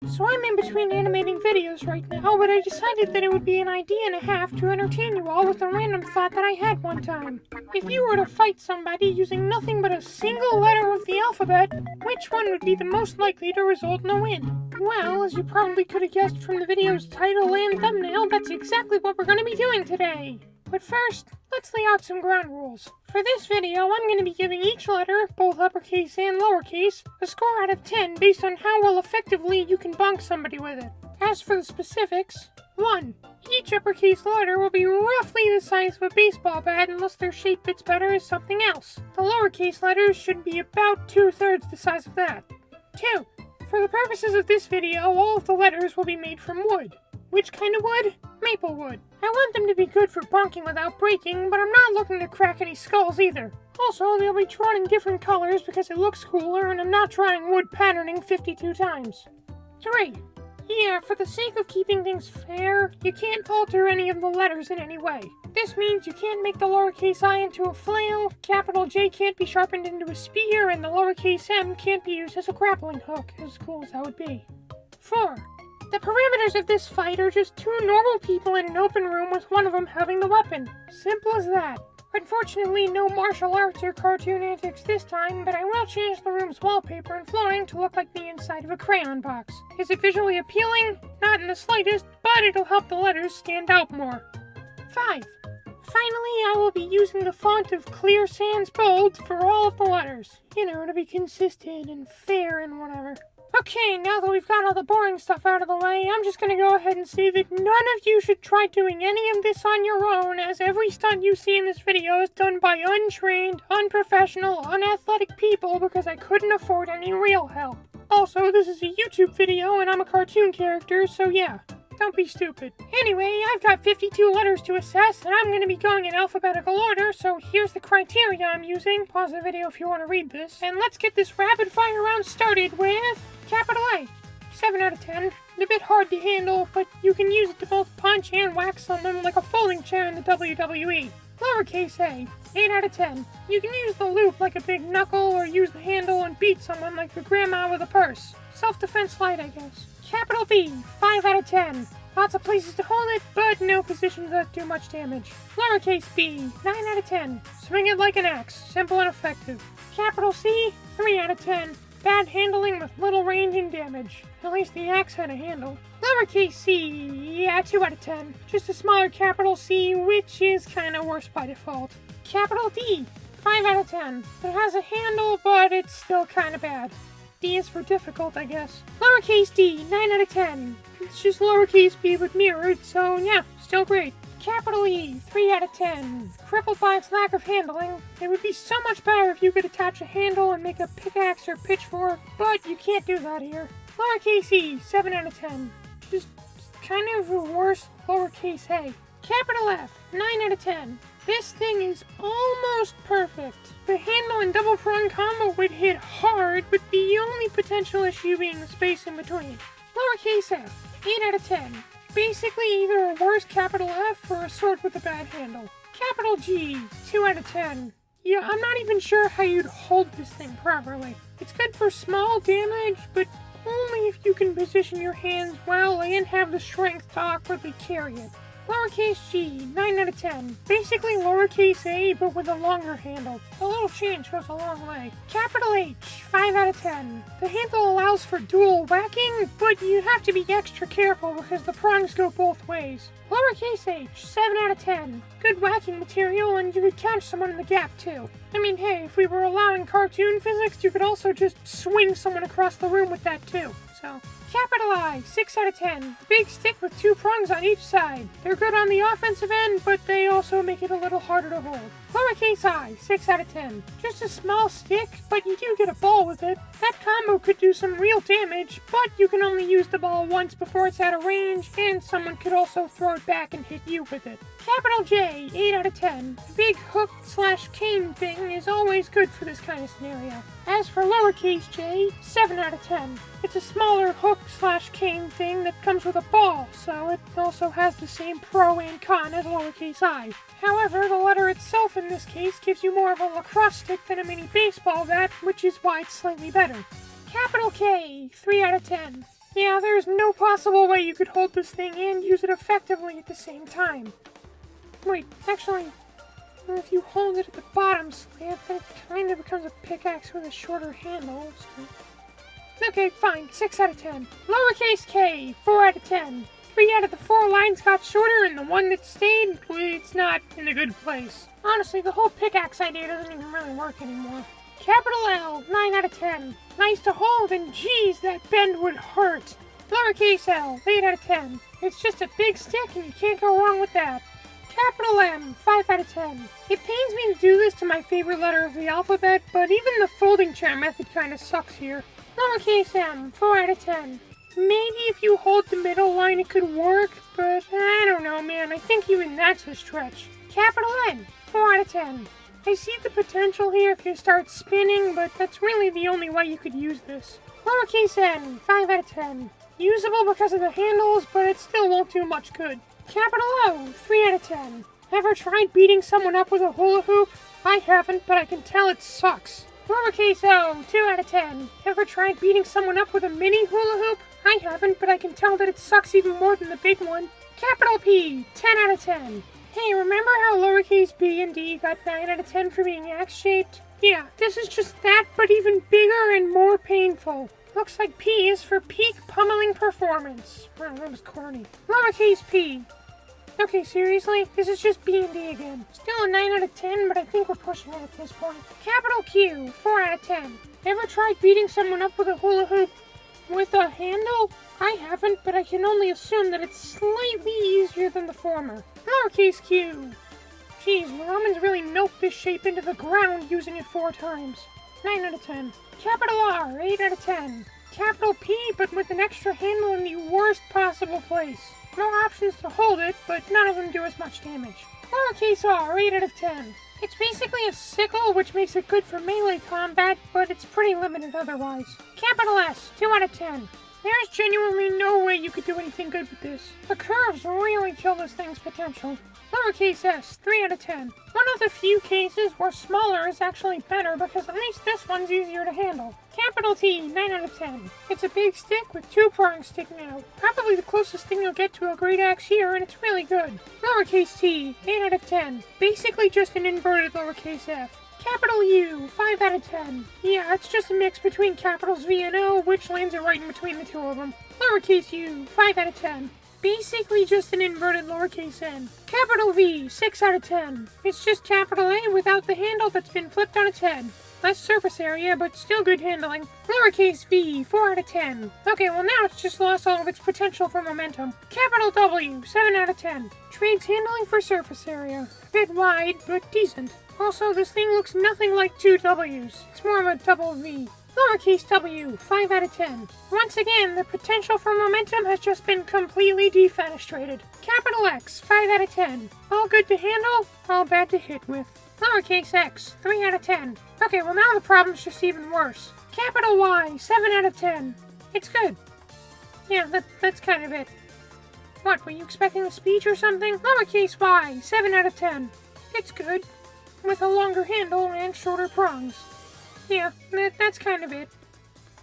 So I'm in between animating videos right now, but I decided that it would be an idea and a half to entertain you all with a random thought that I had one time. If you were to fight somebody using nothing but a single letter of the alphabet, which one would be the most likely to result in a win? Well, as you probably could have guessed from the video's title and thumbnail, that's exactly what we're going to be doing today. But first, let's lay out some ground rules. For this video, I'm going to be giving each letter, both uppercase and lowercase, a score out of 10 based on how well effectively you can bonk somebody with it. As for the specifics, 1. Each uppercase letter will be roughly the size of a baseball bat unless their shape fits better as something else. The lowercase letters should be about 2/3 the size of that. 2. For the purposes of this video, all of the letters will be made from wood. Which kind of wood? Maple wood. I want them to be good for bonking without breaking, but I'm not looking to crack any skulls either. Also, they'll be drawn in different colors because it looks cooler, and I'm not trying wood patterning 52 times. 3. Yeah, for the sake of keeping things fair, you can't alter any of the letters in any way. This means you can't make the lowercase I into a flail, capital J can't be sharpened into a spear, and the lowercase m can't be used as a grappling hook, as cool as that would be. 4. The parameters of this fight are just two normal people in an open room with one of them having the weapon. Simple as that. Unfortunately, no martial arts or cartoon antics this time, but I will change the room's wallpaper and flooring to look like the inside of a crayon box. Is it visually appealing? Not in the slightest, but it'll help the letters stand out more. 5. Finally, I will be using the font of Clear Sans Bold for all of the letters. You know, to be consistent and fair and whatever. Okay, now that we've got all the boring stuff out of the way, I'm just gonna go ahead and say that none of you should try doing any of this on your own, as every stunt you see in this video is done by untrained, unprofessional, unathletic people because I couldn't afford any real help. Also, this is a YouTube video and I'm a cartoon character, so yeah, don't be stupid. Anyway, I've got 52 letters to assess, and I'm going to be going in alphabetical order, so here's the criteria I'm using. Pause the video if you want to read this. And let's get this rapid fire round started with capital A. 7 out of 10. A bit hard to handle, but you can use it to both punch and whack someone like a folding chair in the WWE. Lowercase a. 8 out of 10. You can use the loop like a big knuckle, or use the handle and beat someone like your grandma with a purse. Self-defense light, I guess. Capital B, 5 out of 10. Lots of places to hold it, but no positions that do much damage. Lowercase b, 9 out of 10. Swing it like an axe, simple and effective. Capital C, 3 out of 10. Bad handling with little range and damage. At least the axe had a handle. Lowercase c, yeah, 2 out of 10. Just a smaller capital C, which is kinda worse by default. Capital D, 5 out of 10. It has a handle, but it's still kinda bad. D is for difficult, I guess. Lowercase d, 9 out of 10. It's just lowercase b but mirrored, so yeah, still great. Capital E, 3 out of 10. Crippled by its lack of handling. It would be so much better if you could attach a handle and make a pickaxe or pitchfork, but you can't do that here. Lowercase e, 7 out of 10. Just kind of a worse lowercase a. Capital F, 9 out of 10. This thing is almost perfect. The handle and double prong combo would hit hard, but the only potential issue being the space in between. Lowercase f, 8 out of 10. Basically either a worse capital F or a sword with a bad handle. Capital G, 2 out of 10. Yeah, I'm not even sure how you'd hold this thing properly. It's good for small damage, but only if you can position your hands well and have the strength to awkwardly carry it. Lowercase g, 9 out of 10. Basically lowercase a, but with a longer handle. A little change goes a long way. Capital H, 5 out of 10. The handle allows for dual whacking, but you have to be extra careful because the prongs go both ways. Lowercase h, 7 out of 10. Good whacking material, and you could catch someone in the gap too. I mean, hey, if we were allowing cartoon physics, you could also just swing someone across the room with that too. So, capital I, 6 out of 10. Big stick with 2 prongs on each side. They're good on the offensive end, but they also make it a little harder to hold. Lowercase I, 6 out of 10. Just a small stick, but you do get a ball with it. That combo could do some real damage, but you can only use the ball once before it's out of range, and someone could also throw it back and hit you with it. Capital J, 8 out of 10. The big hook/cane thing is always good for this kind of scenario. As for lowercase j, 7 out of 10. It's a smaller hook/cane thing that comes with a ball, so it also has the same pro and con as lowercase I. However, the letter itself in this case gives you more of a lacrosse stick than a mini baseball bat, which is why it's slightly better. Capital K, 3 out of 10. Yeah, there's no possible way you could hold this thing and use it effectively at the same time. Wait, actually, if you hold it at the bottom slant, then it kind of becomes a pickaxe with a shorter handle. So. Okay, fine, 6 out of 10. Lowercase k, 4 out of 10. 3 out of the 4 lines got shorter, and the one that stayed, it's not in a good place. Honestly, the whole pickaxe idea doesn't even really work anymore. Capital L, 9 out of 10. Nice to hold, and geez, that bend would hurt. Lowercase l, 8 out of 10. It's just a big stick, and you can't go wrong with that. Capital M, 5 out of 10. It pains me to do this to my favorite letter of the alphabet, but even the folding chair method kinda sucks here. Lowercase m, 4 out of 10. Maybe if you hold the middle line it could work, but I don't know, man. I think even that's a stretch. Capital N, 4 out of 10. I see the potential here if you start spinning, but that's really the only way you could use this. Lowercase n, 5 out of 10. Usable because of the handles, but it still won't do much good. Capital O, 3 out of 10. Ever tried beating someone up with a hula hoop? I haven't, but I can tell it sucks. Lowercase o, 2 out of 10. Ever tried beating someone up with a mini hula hoop? I haven't, but I can tell that it sucks even more than the big one. Capital P, 10 out of 10. Hey, remember how lowercase b and d got 9 out of 10 for being axe-shaped? Yeah, this is just that, but even bigger and more painful. Looks like P is for peak pummeling performance. Wow, that was corny. Lowercase p. Okay, seriously? This is just B and D again. Still a 9 out of 10, but I think we're pushing it at this point. Capital Q, 4 out of 10. Ever tried beating someone up with a hula hoop with a handle? I haven't, but I can only assume that it's slightly easier than the former. Lowercase q. Geez, Romans really milked this shape into the ground using it 4 times. 9 out of 10. Capital R, 8 out of 10. Capital P, but with an extra handle in the worst possible place. No options to hold it, but none of them do as much damage. Lowercase r, 8 out of 10. It's basically a sickle, which makes it good for melee combat, but it's pretty limited otherwise. Capital S, 2 out of 10. There's genuinely no way you could do anything good with this. The curves really kill this thing's potential. Lowercase s, 3 out of 10. One of the few cases where smaller is actually better because at least this one's easier to handle. Capital T, 9 out of 10. It's a big stick with 2 prongs sticking out. Probably the closest thing you'll get to a great axe here, and it's really good. Lowercase t, 8 out of 10. Basically just an inverted lowercase f. Capital U, 5 out of 10. Yeah, it's just a mix between capitals V and O, which lands it right in between the two of them. Lowercase u, 5 out of 10. Basically just an inverted lowercase n. Capital V, 6 out of 10. It's just capital A without the handle that's been flipped on its head. Less surface area, but still good handling. Lowercase v, 4 out of 10. Okay, well now it's just lost all of its potential for momentum. Capital W, 7 out of 10. Trades handling for surface area. A bit wide, but decent. Also, this thing looks nothing like 2 W's. It's more of a double V. Lowercase w, 5 out of 10. Once again, the potential for momentum has just been completely defenestrated. Capital X, 5 out of 10. All good to handle, all bad to hit with. Lowercase x, 3 out of 10. Okay, well now the problem's just even worse. Capital Y, 7 out of 10. It's good. Yeah, that's kind of it. What, were you expecting a speech or something? Lowercase y, 7 out of 10. It's good. With a longer handle and shorter prongs. Yeah, that's kind of it.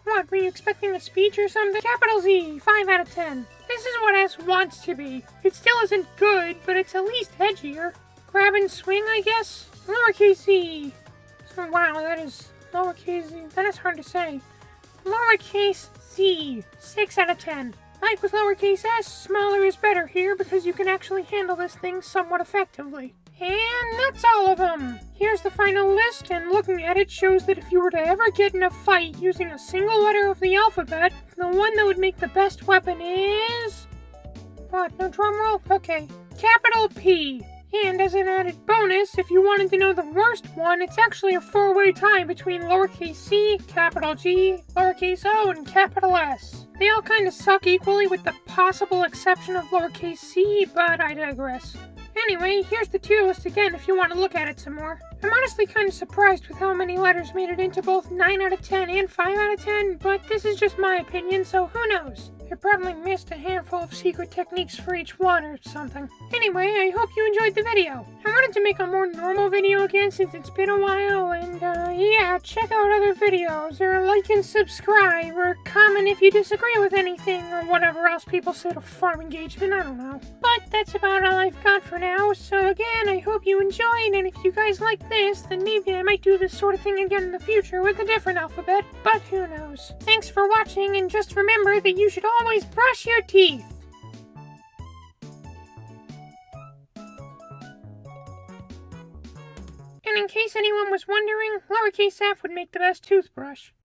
What, were you expecting a speech or something? Capital Z, 5 out of 10. This is what S wants to be. It still isn't good, but it's at least edgier. Grab and swing, I guess? Lowercase z. So, wow, that is lowercase z. That is hard to say. Lowercase z, 6 out of 10. Like with lowercase s, smaller is better here because you can actually handle this thing somewhat effectively. And that's all of them! Here's the final list, and looking at it shows that if you were to ever get in a fight using a single letter of the alphabet, the one that would make the best weapon is... What, no drum roll? Okay. Capital P. And as an added bonus, if you wanted to know the worst one, it's actually a 4-way tie between lowercase c, capital G, lowercase o, and capital S. They all kind of suck equally with the possible exception of lowercase c, but I digress. Anyway, here's the tier list again if you want to look at it some more. I'm honestly kind of surprised with how many letters made it into both 9 out of 10 and 5 out of 10, but this is just my opinion, so who knows? You probably missed a handful of secret techniques for each one or something. Anyway, I hope you enjoyed the video. I wanted to make a more normal video again since it's been a while, and yeah, check out other videos, or like and subscribe, or comment if you disagree with anything, or whatever else people say to farm engagement, I don't know. But that's about all I've got for now, so again, I hope you enjoyed, and if you guys like this, then maybe I might do this sort of thing again in the future with a different alphabet, but who knows. Thanks for watching, and just remember that you should always brush your teeth. And in case anyone was wondering, lowercase f would make the best toothbrush.